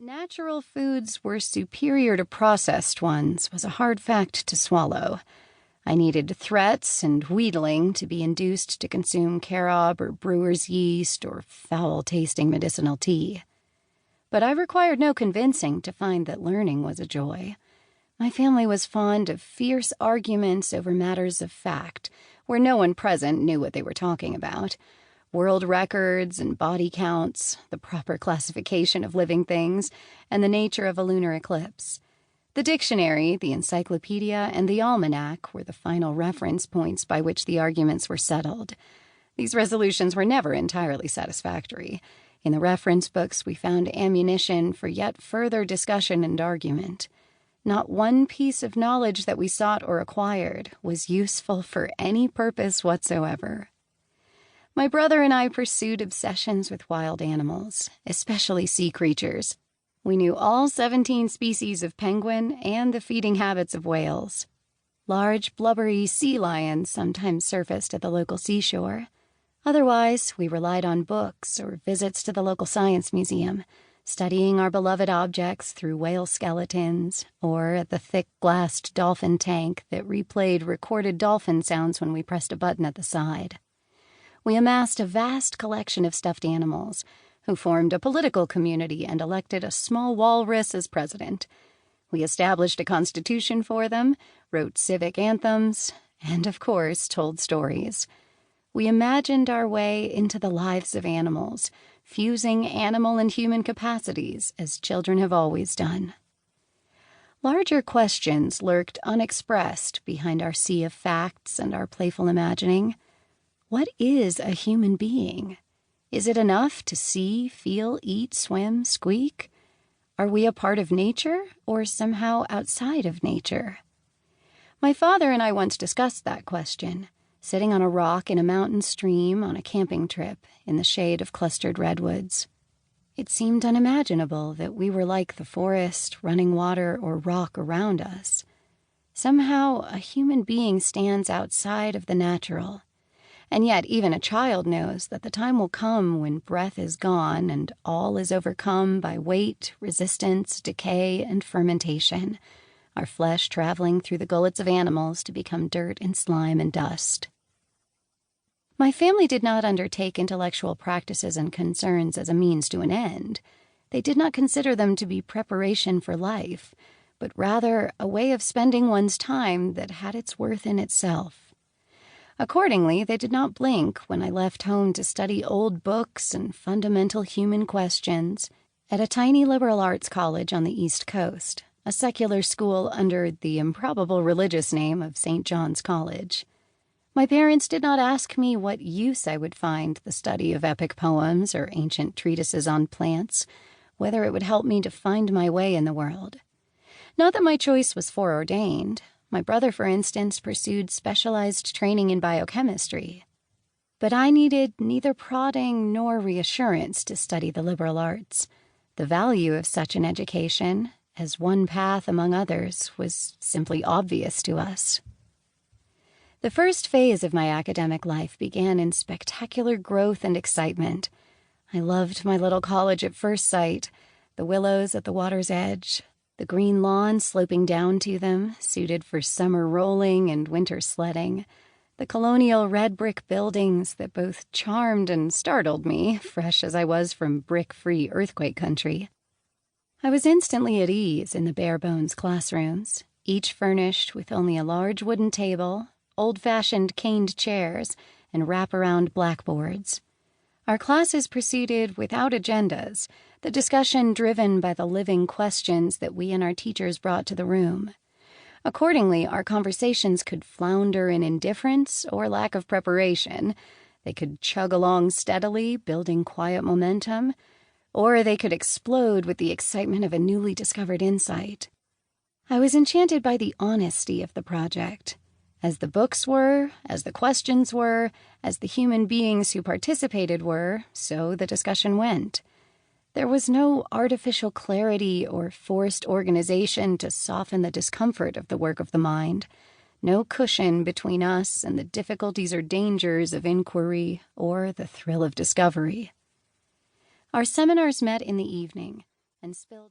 Natural foods were superior to processed ones was a hard fact to swallow. I needed threats and wheedling to be induced to consume carob or brewer's yeast or foul-tasting medicinal tea. But I required no convincing to find that learning was a joy. My family was fond of fierce arguments over matters of fact, where no one present knew what they were talking about. World records and body counts, the proper classification of living things, and the nature of a lunar eclipse. The dictionary, the encyclopedia, and the almanac were the final reference points by which the arguments were settled. These resolutions were never entirely satisfactory. In the reference books, we found ammunition for yet further discussion and argument. Not one piece of knowledge that we sought or acquired was useful for any purpose whatsoever. My brother and I pursued obsessions with wild animals, especially sea creatures. We knew all 17 species of penguin and the feeding habits of whales. Large, blubbery sea lions sometimes surfaced at the local seashore. Otherwise, we relied on books or visits to the local science museum, studying our beloved objects through whale skeletons or at the thick glassed dolphin tank that replayed recorded dolphin sounds when we pressed a button at the side. We amassed a vast collection of stuffed animals, who formed a political community and elected a small walrus as president. We established a constitution for them, wrote civic anthems, and, of course, told stories. We imagined our way into the lives of animals, fusing animal and human capacities, as children have always done. Larger questions lurked unexpressed behind our sea of facts and our playful imagining. What is a human being? Is it enough to see, feel, eat, swim, squeak? Are we a part of nature or somehow outside of nature? My father and I once discussed that question, sitting on a rock in a mountain stream on a camping trip in the shade of clustered redwoods. It seemed unimaginable that we were like the forest, running water, or rock around us. Somehow, a human being stands outside of the natural. And yet even a child knows that the time will come when breath is gone and all is overcome by weight, resistance, decay, and fermentation, our flesh traveling through the gullets of animals to become dirt and slime and dust. My family did not undertake intellectual practices and concerns as a means to an end. They did not consider them to be preparation for life, but rather a way of spending one's time that had its worth in itself. Accordingly, they did not blink when I left home to study old books and fundamental human questions at a tiny liberal arts college on the East Coast, a secular school under the improbable religious name of St. John's College. My parents did not ask me what use I would find the study of epic poems or ancient treatises on plants, whether it would help me to find my way in the world. Not that my choice was foreordained. My brother, for instance, pursued specialized training in biochemistry. But I needed neither prodding nor reassurance to study the liberal arts. The value of such an education, as one path among others, was simply obvious to us. The first phase of my academic life began in spectacular growth and excitement. I loved my little college at first sight, the willows at the water's edge, the green lawn sloping down to them, suited for summer rolling and winter sledding, the colonial red brick buildings that both charmed and startled me, fresh as I was from brick-free earthquake country. I was instantly at ease in the bare-bones classrooms, each furnished with only a large wooden table, old-fashioned caned chairs, and wrap-around blackboards. Our classes proceeded without agendas, the discussion driven by the living questions that we and our teachers brought to the room. Accordingly, our conversations could flounder in indifference or lack of preparation. They could chug along steadily, building quiet momentum, or they could explode with the excitement of a newly discovered insight. I was enchanted by the honesty of the project. As the books were, as the questions were, as the human beings who participated were, so the discussion went. There was no artificial clarity or forced organization to soften the discomfort of the work of the mind, no cushion between us and the difficulties or dangers of inquiry or the thrill of discovery. Our seminars met in the evening and spilled